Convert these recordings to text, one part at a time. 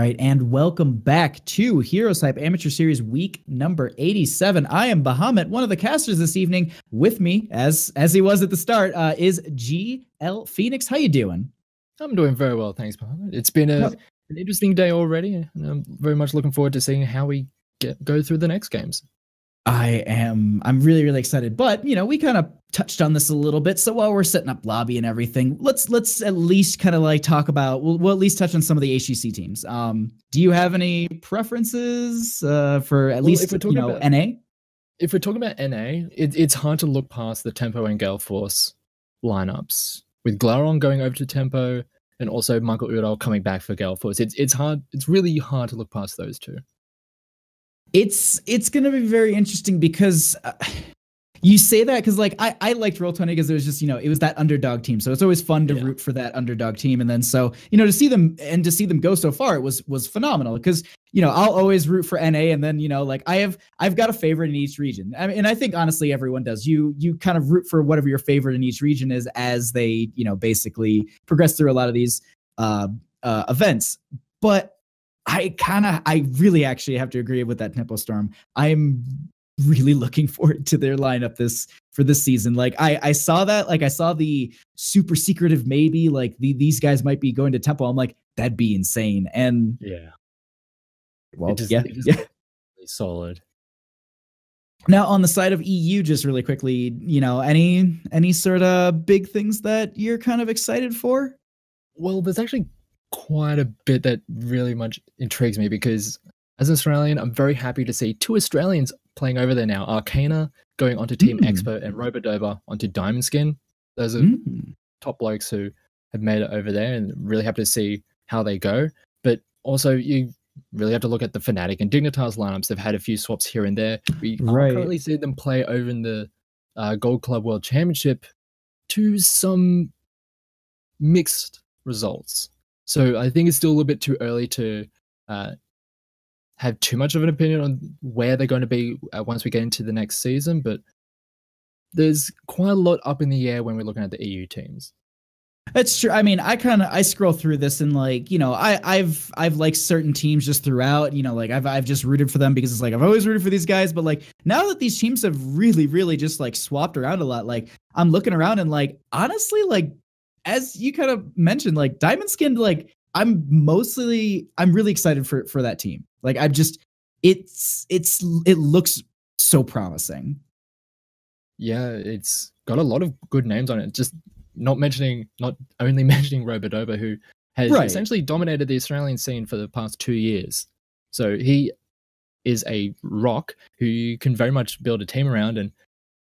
right, and welcome back to HeroesHype Amateur Series week number 87. I am Bahamut, one of the casters this evening. With me, as he was at the start, is GL Phoenix. How you doing? I'm doing very well, thanks, Bahamut. It's been an interesting day already, and I'm very much looking forward to seeing how we go through the next games. I'm really, really excited, but we kind of touched on this a little bit. So while we're setting up lobby and everything, let's at least kind of like talk about, we'll at least touch on some of the HGC teams. Do you have any preferences for at least, NA? If we're talking about NA, it's hard to look past the Tempo and Gale Force lineups with Glaron going over to Tempo and also Michael Udall coming back for Gale Force. It's hard. It's really hard to look past those two. It's going to be very interesting because you say that because like I liked Roll20 because it was just, it was that underdog team. So it's always fun to root for that underdog team. And then so, to see them go so far, it was phenomenal because, I'll always root for NA. And then, like I've got a favorite in each region. I mean, and I think honestly, everyone does. You kind of root for whatever your favorite in each region is as they, basically progress through a lot of these events. But I really actually have to agree with that Tempo Storm. I'm really looking forward to their lineup for this season. Like I saw that, like I saw the super secretive, maybe like these guys might be going to Tempo. I'm like, that'd be insane. And well, really solid. Now on the side of EU, just really quickly, any sort of big things that you're kind of excited for? Well, there's actually quite a bit that really much intrigues me because as an Australian, I'm very happy to see two Australians playing over there now. Arcana going onto Team Expert and Robodoba onto Diamond Skin. Those are top blokes who have made it over there and really happy to see how they go. But also you really have to look at the Fnatic and Dignitas lineups. They've had a few swaps here and there. We currently see them play over in the Gold Club World Championship to some mixed results. So I think it's still a little bit too early to have too much of an opinion on where they're going to be once we get into the next season. But there's quite a lot up in the air when we're looking at the EU teams. That's true. I mean, I scroll through this and like, I've liked certain teams just throughout, like I've just rooted for them because it's like, I've always rooted for these guys. But like now that these teams have really, really just like swapped around a lot, like I'm looking around and like, honestly, like, as you kind of mentioned, like Diamond Skin, like I'm really excited for that team. Like it looks so promising. Yeah, it's got a lot of good names on it. Just not only mentioning Robodoba, who has essentially dominated the Australian scene for the past 2 years. So he is a rock who you can very much build a team around, and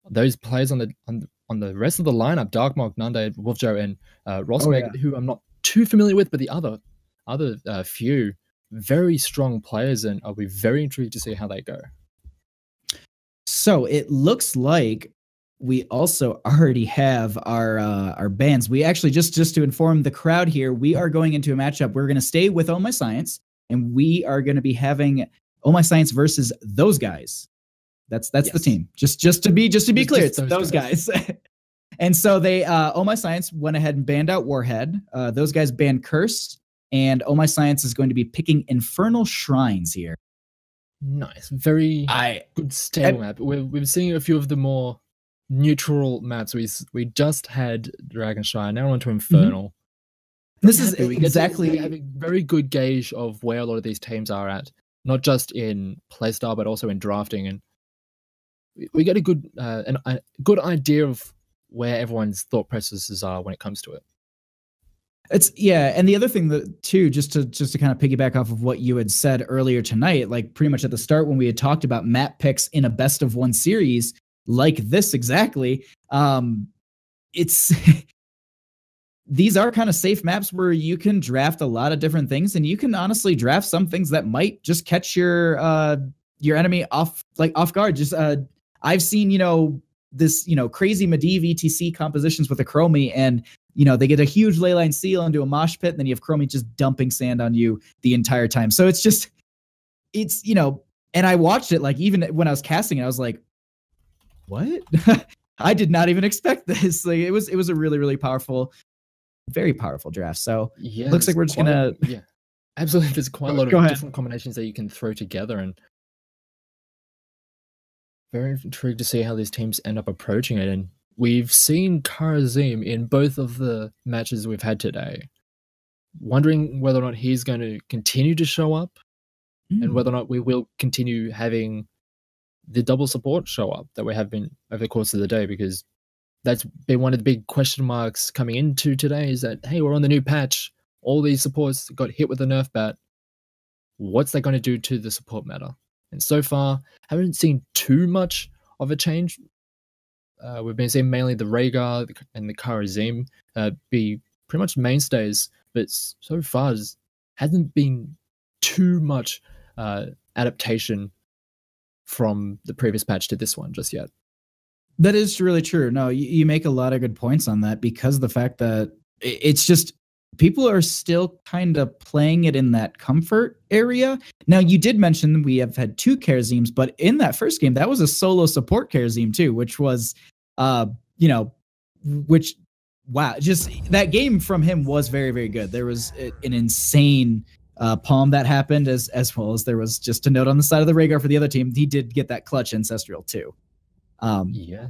those players on the rest of the lineup, Darkmog, Nande, Wolfjo, and Rosmeg, who I'm not too familiar with, but the other few very strong players, and I'll be very intrigued to see how they go. So it looks like we also already have our bans. We actually just to inform the crowd here, we are going into a matchup. We're going to stay with Oh My Science, and we are going to be having Oh My Science versus those guys. That's the team. Just to be clear, it's those guys. And so they Oh My Science went ahead and banned out Warhead. Those guys banned Curse, and Oh My Science is going to be picking Infernal Shrines here. Nice, very good stable map. We've seen a few of the more neutral maps. We just had Dragon Shrine. Now we're on to Infernal. This is exactly have a very good gauge of where a lot of these teams are at, not just in playstyle but also in drafting, and we get a good idea of where everyone's thought processes are when it comes to it. And the other thing that too, just to kind of piggyback off of what you had said earlier tonight, like pretty much at the start when we had talked about map picks in a best of one series like this exactly, it's these are kind of safe maps where you can draft a lot of different things, and you can honestly draft some things that might just catch your enemy off guard. Just I've seen this crazy Medivh ETC compositions with a Chromie, and they get a huge leyline seal into a mosh pit, and then you have Chromie just dumping sand on you the entire time. So it's and I watched it, like even when I was casting it, I was like, what? I did not even expect this. Like it was a really, really powerful, very powerful draft. So yeah, looks like we're just gonna Absolutely, there's quite a lot Go of ahead. different combinations that you can throw together, and very intrigued to see how these teams end up approaching it. And we've seen Karazim in both of the matches we've had today. Wondering whether or not he's going to continue to show up, and whether or not we will continue having the double support show up that we have been over the course of the day, because that's been one of the big question marks coming into today, is that, hey, we're on the new patch. All these supports got hit with a nerf bat. What's that going to do to the support meta? And so far, haven't seen too much of a change. We've been seeing mainly the Rhaegar and the Karazim be pretty much mainstays, but so far hasn't been too much adaptation from the previous patch to this one just yet. That is really true. No, you make a lot of good points on that, because of the fact that it's just people are still kind of playing it in that comfort area. Now, you did mention we have had 2 Karazims, but in that first game, that was a solo support Karazim too, which was, wow, just that game from him was very, very good. There was an insane palm that happened, as well as there was just a note on the side of the Rhaegar for the other team. He did get that clutch ancestral too. Yeah.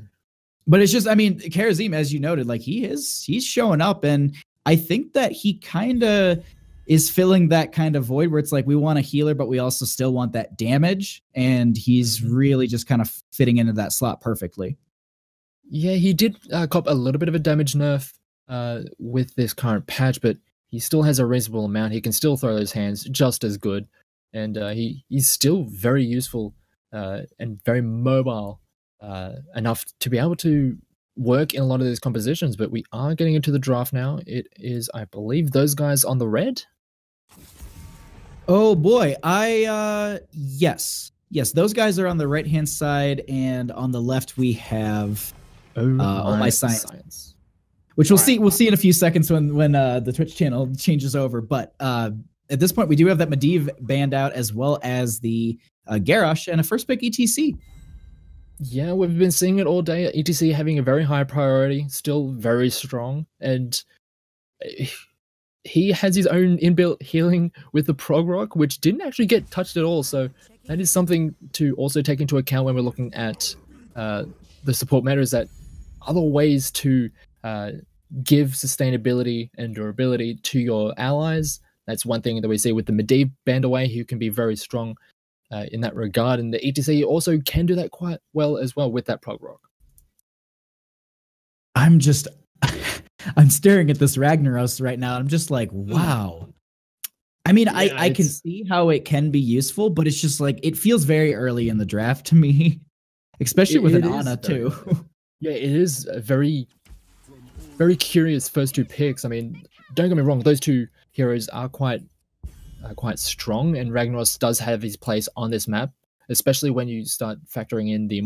But it's just, I mean, Karazim, as you noted, like he's showing up, and I think that he kind of is filling that kind of void where it's like we want a healer, but we also still want that damage, and he's really just kind of fitting into that slot perfectly. Yeah, he did cop a little bit of a damage nerf with this current patch, but he still has a reasonable amount. He can still throw those hands just as good, and he's still very useful and very mobile enough to be able to work in a lot of these compositions. But we are getting into the draft now. It is, I believe, those guys on the red. Oh boy, yes, those guys are on the right hand side, and on the left we have my science. Which we'll see in a few seconds when the Twitch channel changes over. But at this point, we do have that Medivh banned out, as well as the Garrosh and a first pick ETC. Yeah, we've been seeing it all day. ETC having a very high priority, still very strong, and he has his own inbuilt healing with the prog rock, which didn't actually get touched at all. So that is something to also take into account when we're looking at the support meta, is that other ways to give sustainability and durability to your allies. That's one thing that we see with the Medivh banned away, who can be very strong in that regard. And the ETC also can do that quite well as well with that prog rock. I'm staring at this Ragnaros right now. I'm just like, wow. I mean, yeah, I can see how it can be useful, but it's just like, it feels very early in the draft to me, especially with an Ana too. Yeah, it is a very, very curious first 2 picks. I mean, don't get me wrong, those 2 heroes are quite strong, and Ragnaros does have his place on this map, especially when you start factoring in the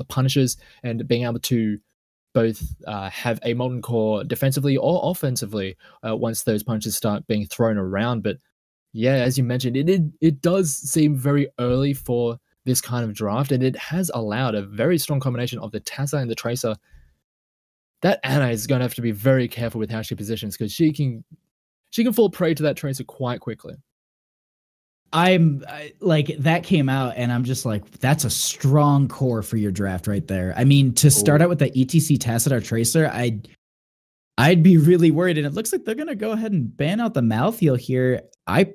Punishers, and being able to both have a Molten Core defensively or offensively once those punches start being thrown around. But yeah, as you mentioned, it does seem very early for this kind of draft, and it has allowed a very strong combination of the Tassa and the Tracer. That Ana is going to have to be very careful with how she positions, because she can fall prey to that Tracer quite quickly. Like, that came out, and I'm just like, that's a strong core for your draft right there. I mean, to start out with the ETC Tassadar Tracer, I'd be really worried, and it looks like they're gonna go ahead and ban out the mouth heal here. I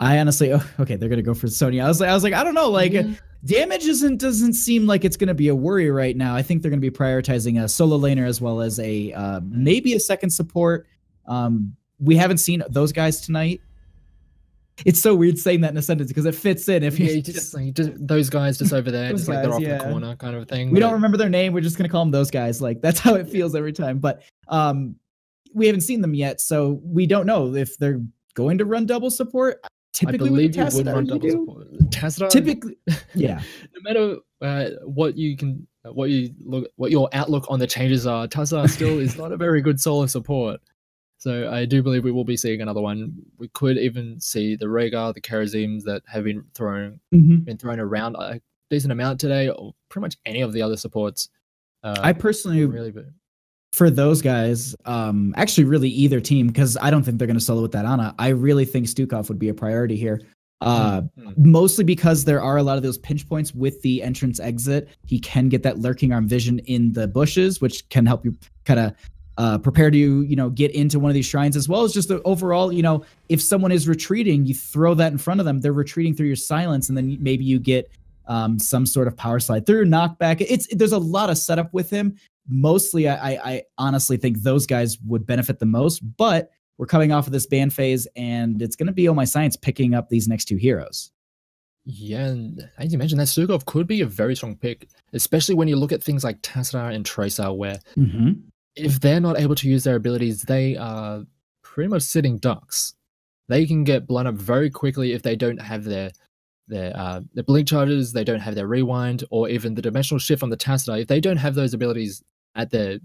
honestly, okay, they're gonna go for Sonya. I was like, I don't know, like, damage doesn't seem like it's gonna be a worry right now. I think they're gonna be prioritizing a solo laner as well as a maybe a second support. We haven't seen those guys tonight. It's so weird saying that in a sentence because it fits in. If you just those guys just over there, just like they're off the corner kind of thing. We don't remember their name. We're just gonna call them those guys. Like, that's how it feels every time. But we haven't seen them yet, so we don't know if they're going to run double support. Typically, I believe you would run double support. Tassadar, typically, yeah. No matter what your outlook on the changes are, Tassadar still is not a very good solo support. So I do believe we will be seeing another one. We could even see the Rhaegar, the Karazims that have been thrown around a decent amount today, or pretty much any of the other supports. I personally for those guys, actually really either team, because I don't think they're going to solo with that Ana. I really think Stukov would be a priority here. Mostly because there are a lot of those pinch points with the entrance exit. He can get that lurking arm vision in the bushes, which can help you kind of prepare to, get into one of these shrines, as well as just the overall, if someone is retreating, you throw that in front of them, they're retreating through your silence, and then maybe you get some sort of power slide through, knockback. There's a lot of setup with him. Mostly, I honestly think those guys would benefit the most, but we're coming off of this ban phase, and it's going to be Oh My Science picking up these next two heroes. Yeah, and as you mentioned, that Stukov could be a very strong pick, especially when you look at things like Tassadar and Tracer, where if they're not able to use their abilities, they are pretty much sitting ducks. They can get blown up very quickly if they don't have their blink charges, they don't have their rewind, or even the dimensional shift on the Tassadar. If they don't have those abilities at their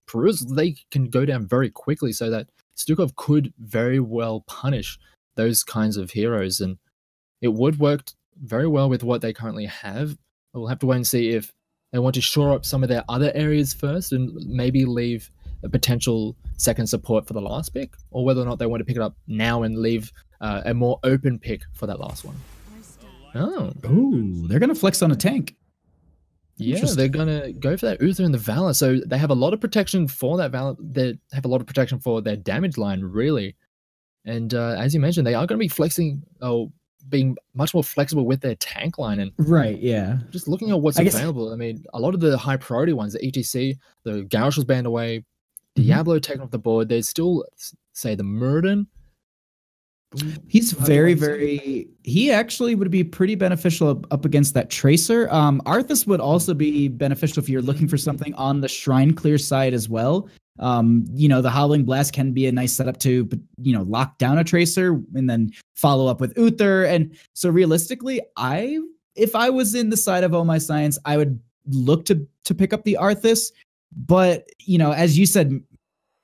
perusal, they can go down very quickly, so that Stukov could very well punish those kinds of heroes, and it would work very well with what they currently have. We'll have to wait and see if they want to shore up some of their other areas first and maybe leave a potential second support for the last pick, or whether or not they want to pick it up now and leave a more open pick for that last one. Oh, they're going to flex on a tank. Yeah, they're going to go for that Uther and the Valor. So they have a lot of protection for that Valor. They have a lot of protection for their damage line, really. And as you mentioned, they are going to be flexing, being much more flexible with their tank line. And just looking at what's available, I mean, a lot of the high priority ones, the ETC, the Garrosh was banned away, Diablo taken off the board. There's still, say, the Murden. He's he actually would be pretty beneficial up against that Tracer. Arthas would also be beneficial if you're looking for something on the Shrine Clear side as well. The Howling Blast can be a nice setup to, lock down a Tracer and then follow up with Uther. And so realistically, if I was in the side of Oh My Science, I would look to pick up the Arthas. But, as you said,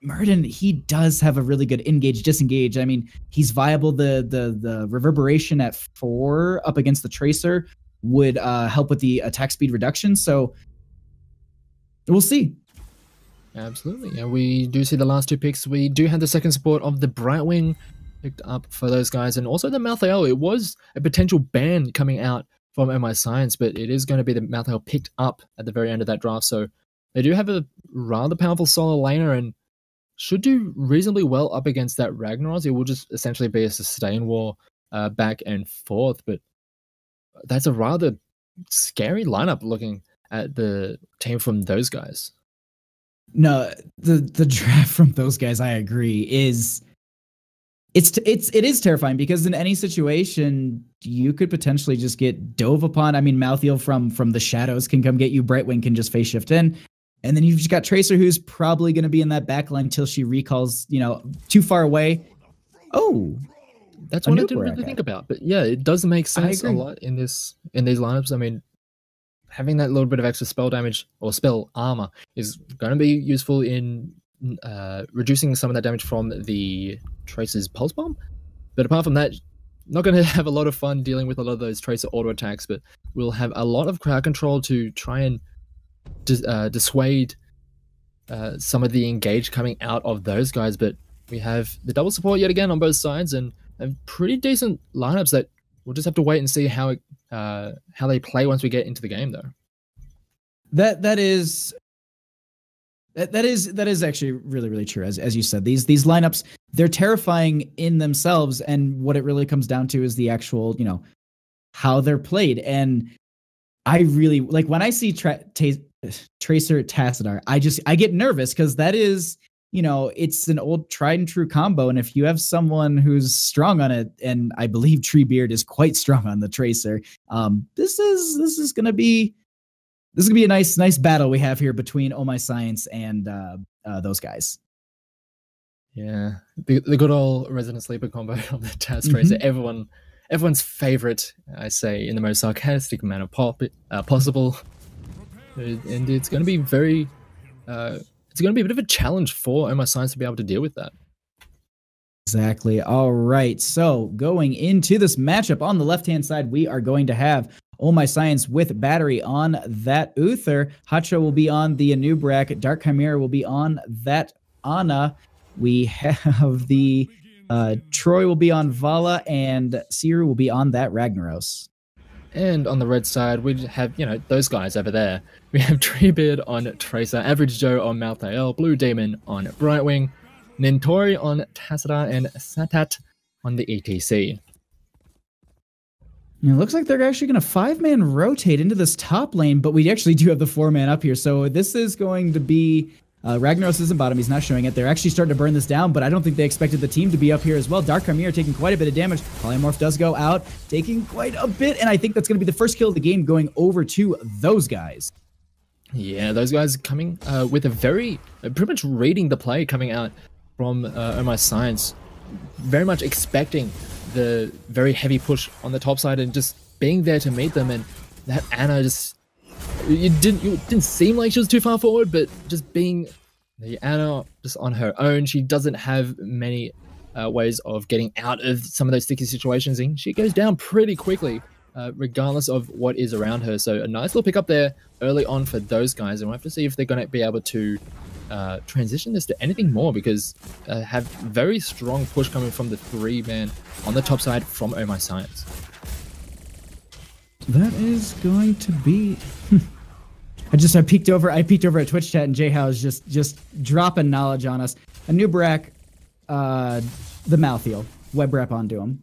Murden, he does have a really good engage, disengage. I mean, he's viable. The reverberation at 4 up against the Tracer would help with the attack speed reduction. So we'll see. Absolutely. And we do see the last two picks. We do have the second support of the Brightwing picked up for those guys, and also the Malthael. It was a potential ban coming out from Oh My Science, but it is going to be the Malthael picked up at the very end of that draft. So they do have a rather powerful solo laner and should do reasonably well up against that Ragnaros. It will just essentially be a sustain war back and forth, but that's a rather scary lineup looking at the team from those guys. No, the draft from those guys, I agree, it is terrifying, because in any situation you could potentially just get dove upon. I mean, Malthael from the shadows can come get you. Brightwing can just phase shift in. And then you've just got Tracer, who's probably going to be in that backline until she recalls, too far away. Oh, that's what I didn't really think about. But yeah, it does make sense a lot in these lineups. I mean, having that little bit of extra spell damage or spell armor is going to be useful in reducing some of that damage from the Tracer's Pulse Bomb. But apart from that, not going to have a lot of fun dealing with a lot of those Tracer auto attacks, but we'll have a lot of crowd control to try and dissuade some of the engage coming out of those guys. But we have the double support yet again on both sides, and pretty decent lineups that we'll just have to wait and see how they play once we get into the game, though. That is actually really, really true. As you said, these lineups, they're terrifying in themselves, and what it really comes down to is the actual, how they're played. And I really like when I see Tracer Tassadar, I get nervous, because that is, it's an old tried and true combo. And if you have someone who's strong on it, and I believe Treebeard is quite strong on the Tracer, this is gonna be a nice battle we have here between Oh My Science and those guys. Yeah, the good old Resident Sleeper combo of the Taz Tracer. Everyone's favorite, I say, in the most sarcastic manner possible. And it's going to be it's going to be a bit of a challenge for Oh My Science to be able to deal with that. Exactly. All right. So going into this matchup, on the left-hand side, we are going to have Oh My Science with Battery on that Uther. Hacho will be on the Anubrak. Dark Chimera will be on that Ana. We have the Troy will be on Vala, and Siru will be on that Ragnaros. And on the red side, we have, those guys over there. We have Treebeard on Tracer, Average Joe on Malthael, Blue Demon on Brightwing, Nintori on Tassada, and Satat on the ETC. It looks like they're actually going to 5-man rotate into this top lane, but we actually do have the 4-man up here. So this is going to be Ragnaros isn't bottom. He's not showing it. They're actually starting to burn this down, but I don't think they expected the team to be up here as well. Dark Chimera taking quite a bit of damage. Polymorph does go out, taking quite a bit, and I think that's going to be the first kill of the game going over to those guys. Yeah, those guys coming with a very, pretty much reading the play coming out from Oh My Science. Very much expecting the very heavy push on the top side and just being there to meet them, and that Ana just... It didn't seem like she was too far forward, but just being the Ana just on her own, she doesn't have many ways of getting out of some of those sticky situations, and she goes down pretty quickly, regardless of what is around her. So a nice little pick up there early on for those guys, and we'll have to see if they're going to be able to transition this to anything more, because have very strong push coming from the 3-man on the top side from Oh My Science. That is going to be... I peeked over at Twitch chat, and J-How's just dropping knowledge on us. Anubrak, the Malthael, web rep onto him.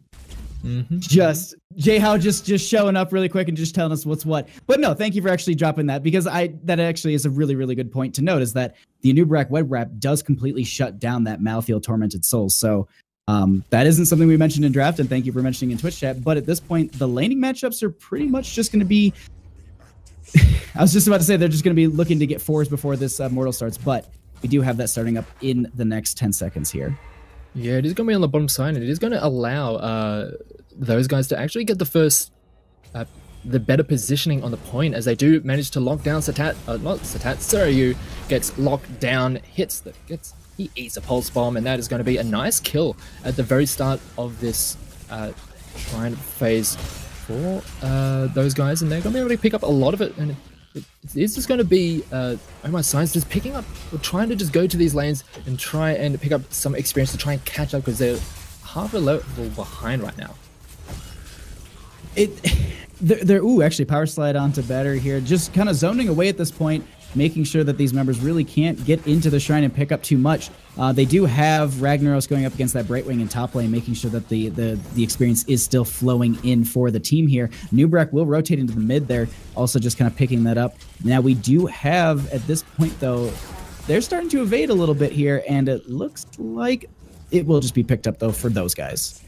Just J-How just showing up really quick and just telling us what's what. But no, thank you for actually dropping that, because that actually is a really, really good point to note, is that the Anubrak web rep does completely shut down that Malthael Tormented Soul. So that isn't something we mentioned in draft, and thank you for mentioning in Twitch chat. But at this point, the laning matchups are pretty much just going to be... I was just about to say they're just going to be looking to get 4s before this Mortal starts, but we do have that starting up in the next 10 seconds here. Yeah, it is going to be on the bottom side, and it is going to allow those guys to actually get the first, the better positioning on the point, as they do manage to lock down Satat, not Satat, Soryu gets locked down, he eats a pulse bomb, and that is going to be a nice kill at the very start of this Shrine phase for those guys, and they're going to be able to pick up a lot of it, and it is just going to be Oh My Science just picking up, or trying to just go to these lanes and try and pick up some experience to try and catch up, because they're half a level behind right now. Ooh, actually power slide onto Battery here, just kind of zoning away at this point, making sure that these members really can't get into the shrine and pick up too much. They do have Ragnaros going up against that Brightwing in top lane, making sure that the experience is still flowing in for the team here. Nubrak will rotate into the mid there, also just kind of picking that up. Now we do have, at this point though, they're starting to evade a little bit here, and it looks like it will just be picked up though for those guys.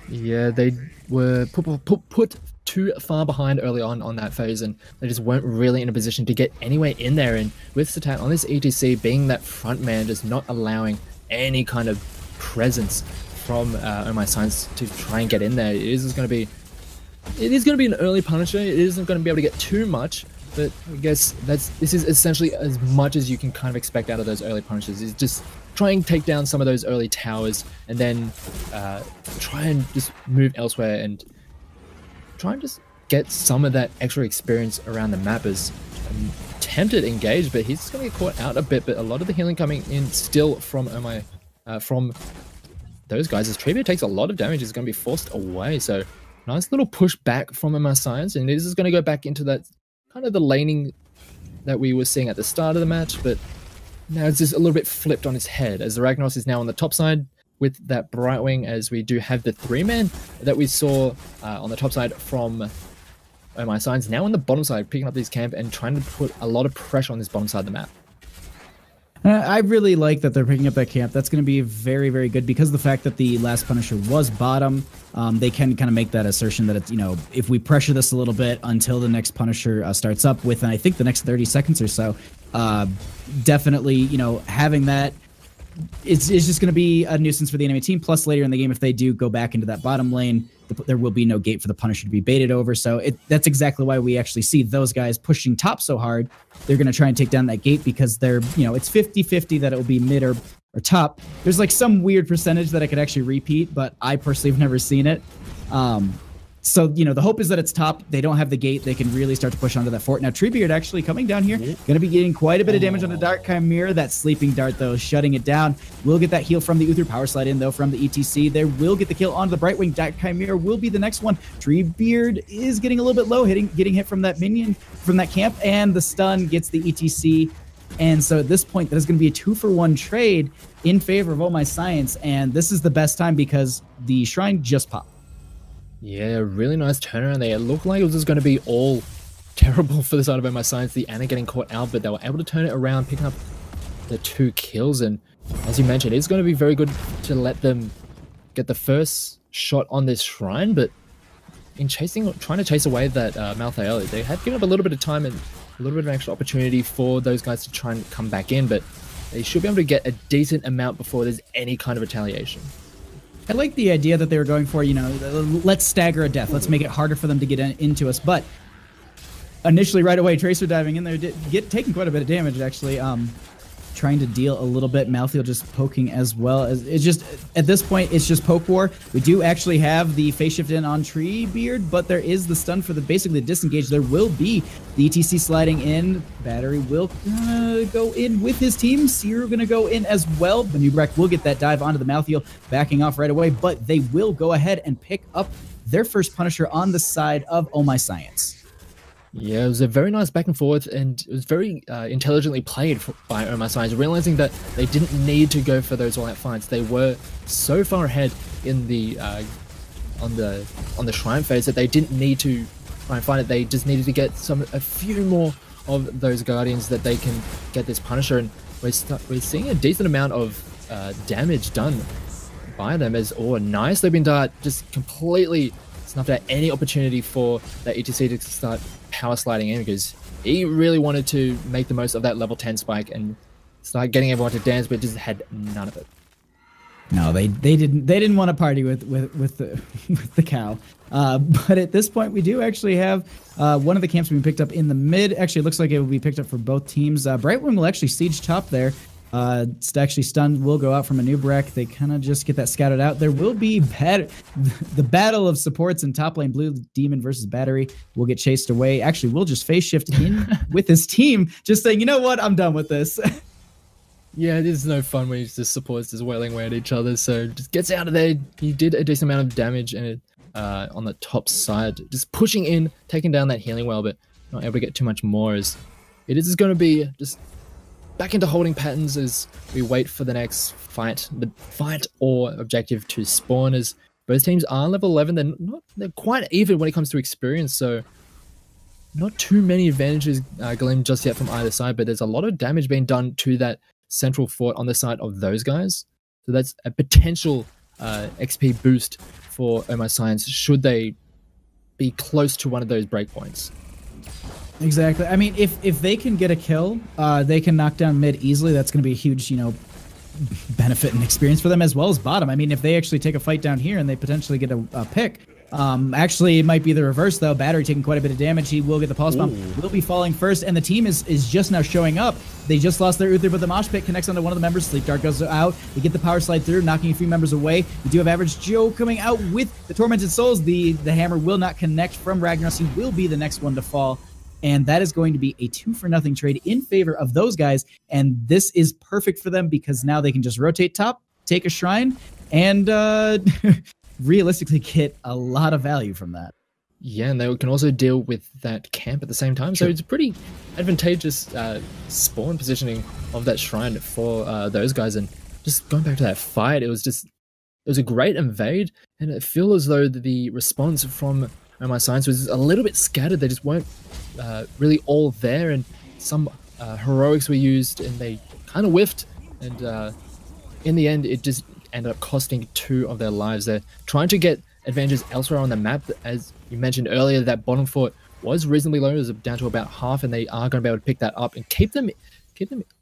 Yeah, they were put too far behind early on that phase, and they just weren't really in a position to get anywhere in there. And with Satat on this ETC being that front man, just not allowing any kind of presence from Oh My Science to try and get in there, it is going to be an early punisher. It isn't going to be able to get too much, but I guess this is essentially as much as you can kind of expect out of those early punishers, is just try and take down some of those early towers, and then try and just move elsewhere and try and just get some of that extra experience around the map. As tempted engage, but he's just going to get caught out a bit. But a lot of the healing coming in still from from those guys, as Treebeard takes a lot of damage, is going to be forced away. So nice little push back from Oh My Science, and this is going to go back into that kind of the laning that we were seeing at the start of the match, but now it's just a little bit flipped on its head, as the Ragnaros is now on the top side with that Brightwing, as we do have the 3-man that we saw on the top side from Oh My Science, now on the bottom side, picking up these camp and trying to put a lot of pressure on this bottom side of the map. I really like that they're picking up that camp. That's going to be very, very good, because of the fact that the last Punisher was bottom. They can kind of make that assertion that it's, if we pressure this a little bit until the next Punisher starts up within, I think, the next 30 seconds or so, definitely, having that, it's just going to be a nuisance for the enemy team. Plus, later in the game, if they do go back into that bottom lane, there will be no gate for the Punisher to be baited over. So that's exactly why we actually see those guys pushing top so hard. They're going to try and take down that gate, because they're, it's 50-50 that it will be mid or top. There's like some weird percentage that I could actually repeat, but I personally have never seen it. So, you know, the hope is that it's top. They don't have the gate. They can really start to push onto that fort. Now, Treebeard actually coming down here. Going to be getting quite a bit of damage on the Dark Chimera. That Sleeping Dart, though, shutting it down. Will get that heal from the Uther Power Slide in, though, from the ETC. There will get the kill onto the Brightwing. Dark Chimera will be the next one. Treebeard is getting a little bit low, getting hit from that minion, from that camp, and the stun gets the ETC. And so at this point, that is going to be a 2-for-1 trade in favor of Oh My Science. And this is the best time because the Shrine just popped. Yeah, really nice turnaround there. It looked like it was just going to be all terrible for the side of Oh My Science, the Ana getting caught out, but they were able to turn it around, picking up the 2 kills. And as you mentioned, it's going to be very good to let them get the first shot on this Shrine, but in trying to chase away that Malthael, they had given up a little bit of time and a little bit of an extra opportunity for those guys to try and come back in, but they should be able to get a decent amount before there's any kind of retaliation. I like the idea that they were going for, you know, let's stagger a death. Let's make it harder for them to get into us. But initially, right away, Tracer diving in there, taking quite a bit of damage, actually. Trying to deal a little bit. Malthael just poking as well. It's just, at this point, it's just poke war. We do actually have the phase shift in on Treebeard, but there is the stun for the basically the disengage. There will be the ETC sliding in. Battery will go in with his team. Seer going to go in as well. The Nubrak will get that dive onto the Malthael, backing off right away, but they will go ahead and pick up their first Punisher on the side of Oh My Science. Yeah, it was a very nice back and forth, and it was very intelligently played by Oh My Science, realizing that they didn't need to go for those all-out fights. They were so far ahead in the on the Shrine phase that they didn't need to try and find it. They just needed to get a few more of those Guardians that they can get this Punisher, and we're seeing a decent amount of damage done by them as nice Sleeping Dart just completely snuffed out any opportunity for that ETC to start power sliding in, because he really wanted to make the most of that level 10 spike and start getting everyone to dance, but just had none of it. No, they didn't want to party with the cow. But at this point, we do actually have one of the camps being picked up in the mid. Actually, it looks like it will be picked up for both teams. Brightwing will actually siege top there. Actually, stun will go out from a Nubrak. They kind of just get that scouted out. There will be the battle of supports in top lane. Blue Demon versus Battery will get chased away. Actually, we'll just phase shift in with his team, just saying, you know what, I'm done with this. Yeah, it is no fun when the supports just wailing away at each other. So just gets out of there. He did a decent amount of damage and on the top side, just pushing in, taking down that healing well, but not able to get too much more. As it is going to be just back into holding patterns as we wait for the next fight, or objective to spawn, as both teams are level 11. They're quite even when it comes to experience, so not too many advantages gleamed just yet from either side, but there's a lot of damage being done to that central fort on the side of those guys. So that's a potential XP boost for Oh My Science should they be close to one of those breakpoints. Exactly. I mean, if they can get a kill, they can knock down mid easily. That's going to be a huge, you know, benefit and experience for them, as well as bottom. I mean, if they actually take a fight down here and they potentially get a pick, actually it might be the reverse though. Battery taking quite a bit of damage. He will get the pulse bomb. Will be falling first, and the team is just now showing up. They just lost their Uther, but the mosh pit connects onto one of the members. Sleep Dart goes out. They get the power slide through, knocking a few members away. We do have Average Joe coming out with the Tormented Souls. The hammer will not connect from Ragnaros. He will be the next one to fall. And that is going to be a 2-for-0 trade in favor of those guys. And this is perfect for them because now they can just rotate top, take a Shrine, and realistically get a lot of value from that. Yeah, and they can also deal with that camp at the same time. So it's a pretty advantageous spawn positioning of that Shrine for those guys. And just going back to that fight, it was a great invade. And it feels as though the response from Oh My Science was a little bit scattered. They just weren't really all there, and some heroics were used and they kind of whiffed, and in the end it just ended up costing 2 of their lives. They're trying to get advantages elsewhere on the map. As you mentioned earlier, that bottom fort was reasonably low. It was down to about half, and they are going to be able to pick that up and keep them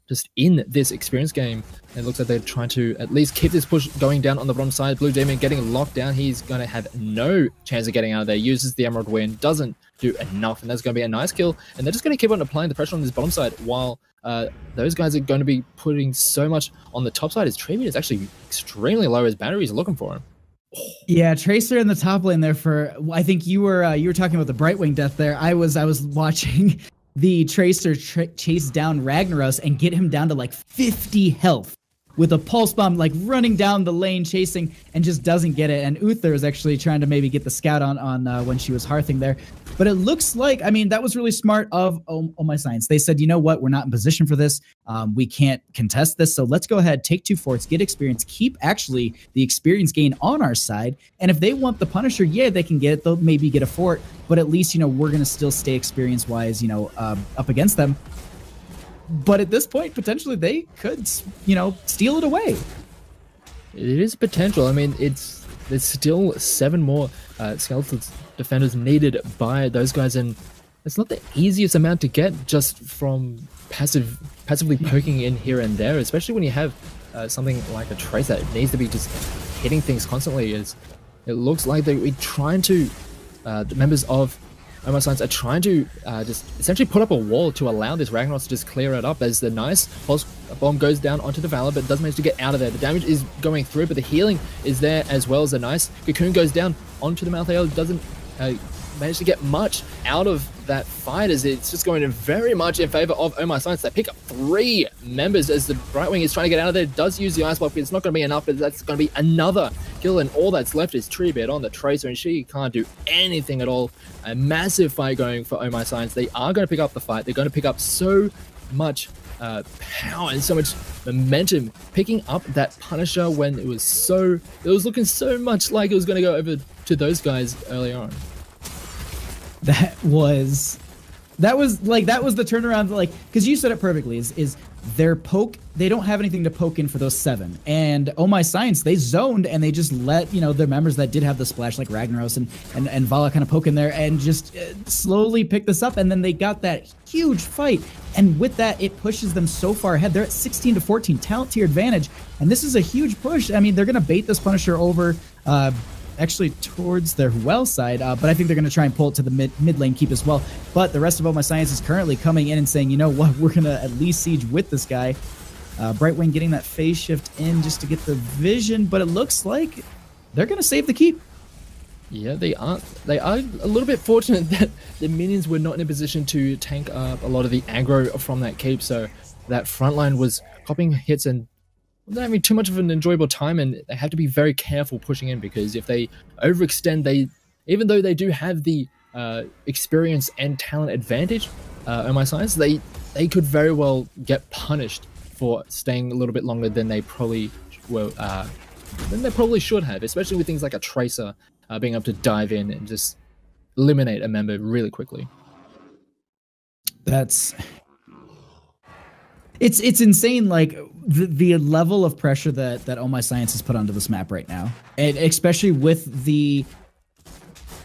just in this experience game. And it looks like they're trying to at least keep this push going down on the bottom side. Blue Demon getting locked down. He's going to have no chance of getting out of there. Uses the Emerald Wind, doesn't do enough, and that's going to be a nice kill. And they're just going to keep on applying the pressure on this bottom side while those guys are going to be putting so much on the top side. His Treebeard is actually extremely low as Battery's looking for him. Yeah, Tracer in the top lane there for. I think you were talking about the Brightwing death there. I was watching the Tracer chase down Ragnaros and get him down to like 50 health with a pulse bomb, like running down the lane chasing, and just doesn't get it. And Uther is actually trying to maybe get the scout on when she was hearthing there. But it looks like, I mean, that was really smart of Oh My Science. They said, you know what, we're not in position for this. We can't contest this. So let's go ahead, take 2 forts, get experience, keep actually the experience gain on our side. And if they want the Punisher, yeah, they can get it. They'll maybe get a fort. But at least, you know, we're going to still stay experience-wise, you know, up against them. But at this point, potentially they could, you know, steal it away. It is potential. I mean, there's still 7 more skeletal defenders needed by those guys, and it's not the easiest amount to get just from passively poking in here and there, especially when you have something like a Trace that needs to be just hitting things constantly. It looks like we're trying to, the members of Oh My Science are trying to just essentially put up a wall to allow this Ragnaros to just clear it up, as the nice pulse bomb goes down onto the Valor, but does manage to get out of there. The damage is going through, but the healing is there as well. As the nice Cocoon goes down onto the Malthael, doesn't manage to get much out of that fight, as it's just going very much in favor of Oh My Science. They pick up 3 members as the Brightwing is trying to get out of there. Does use the Ice Block, but it's not going to be enough, but that's going to be another kill, and all that's left is Treebeard on the Tracer, and she can't do anything at all. A massive fight going for Oh My Science. They are going to pick up the fight. They're going to pick up so much power and so much momentum, picking up that Punisher when it was looking so much like it was going to go over to those guys early on. That was the turnaround, like, because you said it perfectly, is their poke, they don't have anything to poke in for those 7, and Oh My Science, they zoned and they just let, you know, their members that did have the splash like Ragnaros and Vala kind of poke in there and just slowly pick this up, and then they got that huge fight, and with that it pushes them so far ahead. They're at 16 to 14 talent tier advantage, and this is a huge push. I mean, they're gonna bait this Punisher over actually towards their well side, but I think they're going to try and pull it to the mid lane keep as well. But the rest of Oh My Science is currently coming in and saying, you know what, we're going to at least siege with this guy. Brightwing getting that phase shift in just to get the vision, but it looks like they're going to save the keep. Yeah, they are a little bit fortunate that the minions were not in a position to tank up a lot of the aggro from that keep, so that front line was copying hits and not having too much of an enjoyable time, and they have to be very careful pushing in, because if they overextend, even though they do have the experience and talent advantage, Oh My Science, they could very well get punished for staying a little bit longer than they probably should have, especially with things like a Tracer being able to dive in and just eliminate a member really quickly. It's insane, like the level of pressure that Oh My Science has put onto this map right now, and especially with the.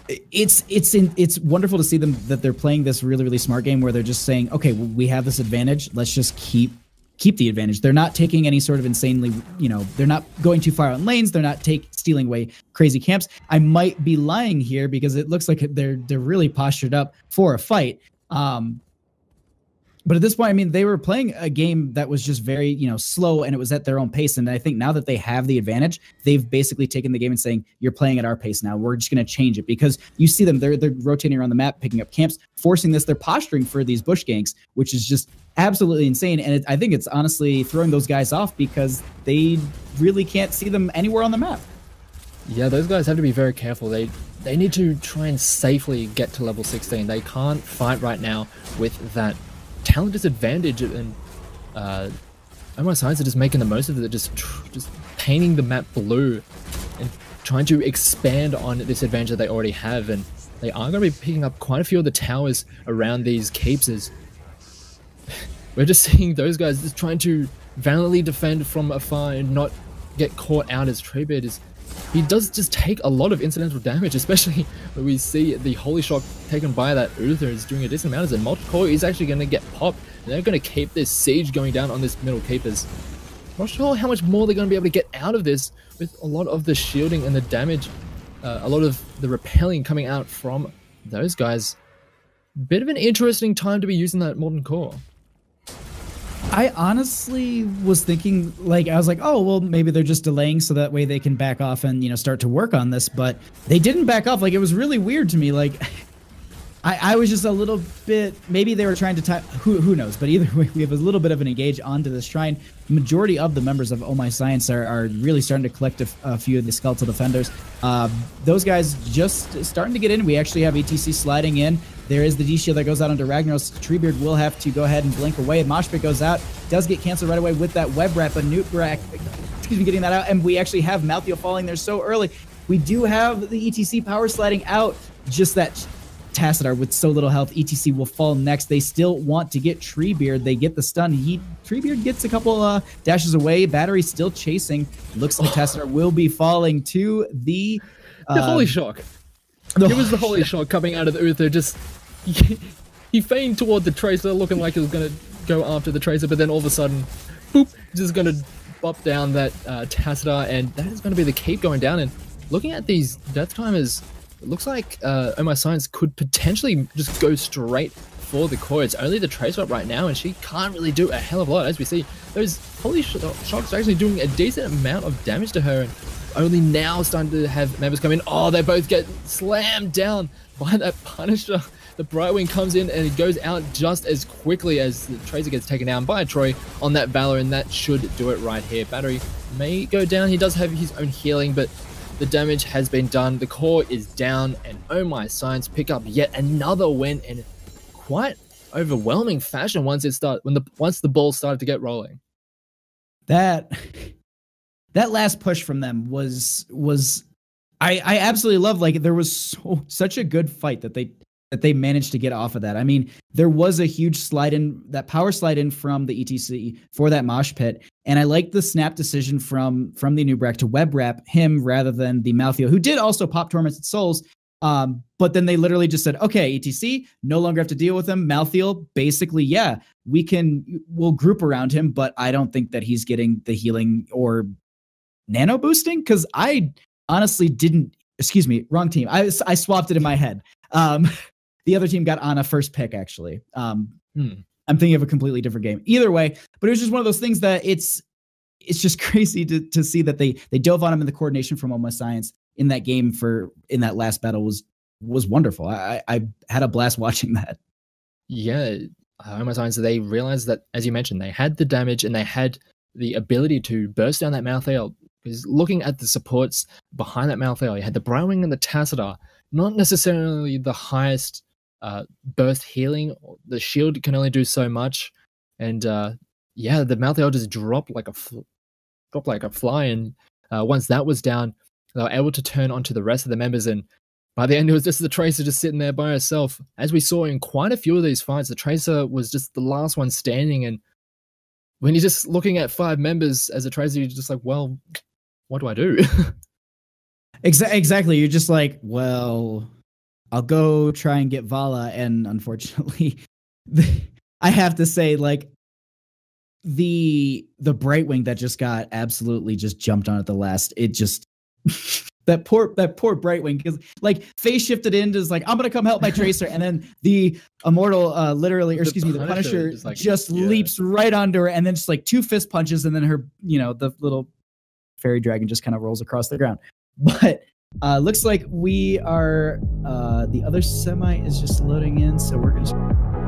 It's wonderful to see them that they're playing this really smart game where they're just saying, okay, well, we have this advantage, let's just keep the advantage. They're not taking any sort of insanely, you know, they're not going too far on lanes. They're not stealing away crazy camps. I might be lying here because it looks like they're really postured up for a fight. But at this point, I mean, they were playing a game that was just very, you know, slow, and it was at their own pace. And I think now that they have the advantage, they've basically taken the game and saying, you're playing at our pace now. We're just going to change it, because you see them, they're rotating around the map, picking up camps, forcing this. They're posturing for these bush ganks, which is just absolutely insane. And I think it's honestly throwing those guys off because they really can't see them anywhere on the map. Yeah, those guys have to be very careful. They need to try and safely get to level 16. They can't fight right now with that talent disadvantage, and Oh My Science are just making the most of it, just painting the map blue and trying to expand on this advantage that they already have, and they are going to be picking up quite a few of the towers around these keeps. As we're just seeing those guys just trying to valiantly defend from afar and not get caught out, as Treebeard he does just take a lot of incidental damage, especially when we see the Holy Shock taken by that Uther is doing a decent amount, as a multi-core is actually going to get popped, and they're going to keep this siege going down on this middle keepers. Not sure how much more they're going to be able to get out of this with a lot of the shielding and the damage, a lot of the repelling coming out from those guys. Bit of an interesting time to be using that Molten Core. I honestly was thinking, like, I was like, oh, well, maybe they're just delaying so that way they can back off and, start to work on this. But they didn't back off. Like, it was really weird to me. Like, I was just a little bit, maybe they were trying to time, who knows? But either way, we have a little bit of an engage onto this shrine. The majority of the members of Oh My Science are really starting to collect a few of the skeletal defenders. Those guys just starting to get in. We actually have ETC sliding in. There is the D-shield that goes out onto Ragnaros. Treebeard will have to go ahead and blink away. Moshpit goes out. Does get canceled right away with that web wrap, but Newtbrak, getting that out. And we actually have Maltheo falling there so early. We do have the ETC power sliding out. Just that Tassadar with so little health. ETC will fall next. They still want to get Treebeard. They get the stun. Treebeard gets a couple dashes away. Battery still chasing. Looks like Tassadar will be falling to the holy shock. It was the holy shock coming out of the Uther. Just he feigned toward the Tracer, looking like he was gonna go after the Tracer, but then all of a sudden, boop, just gonna bop down that Tassadar, and that is gonna be the keep going down. And looking at these death timers, it looks like Oh My Science could potentially just go straight for the core. It's only the Tracer up right now, and she can't really do a hell of a lot. As we see, those holy shocks are actually doing a decent amount of damage to her, and only now starting to have members come in. Oh, they both get slammed down by that Punisher. The Brightwing comes in and it goes out just as quickly as the Tracer gets taken down by a Troy on that Valor, and that should do it right here. Battery may go down. He does have his own healing, but the damage has been done. The core is down, and Oh My Science pick up yet another win in quite overwhelming fashion once the ball started to get rolling. That last push from them was I absolutely love. Like, there was such a good fight that they managed to get off of that. I mean, there was a huge slide in, that power slide in from the ETC for that mosh pit. And I like the snap decision from the Newbrak to web wrap him rather than the Maltheo, who did also pop Tormented Souls. But then they literally just said, okay, ETC, no longer have to deal with him. Maltheo, basically, yeah, we'll group around him, but I don't think that he's getting the healing or nano boosting, because I honestly didn't, excuse me, wrong team. I swapped it in my head. The other team got Ana first pick, actually. I'm thinking of a completely different game. Either way, but it was just one of those things that it's just crazy to see that they dove on him, in the coordination from Almost Science in that game in that last battle was wonderful. I had a blast watching that. Yeah, Almost Science, they realized that, as you mentioned, they had the damage and they had the ability to burst down that Maltheo. Because looking at the supports behind that Maltheo, you had the Browning and the Tassadar, not necessarily the highest burst healing. The shield can only do so much, and yeah, the Maltheo just dropped like a fly. And once that was down, they were able to turn onto the rest of the members. And by the end, it was just the Tracer just sitting there by herself. As we saw in quite a few of these fights, the Tracer was just the last one standing. And when you're just looking at 5 members as a Tracer, you're just like, well, what do I do? Exactly. You're just like, well, I'll go try and get Vala. And unfortunately, I have to say, like, the Brightwing that just got absolutely just jumped on at the last, it just that poor Brightwing, because like phase shifted into is like, I'm gonna come help my Tracer, and then the Immortal the Punisher just leaps right onto her, and then just like 2 fist punches, and then her, the little fairy dragon just kind of rolls across the ground. But looks like we are the other semi is just loading in, so we're gonna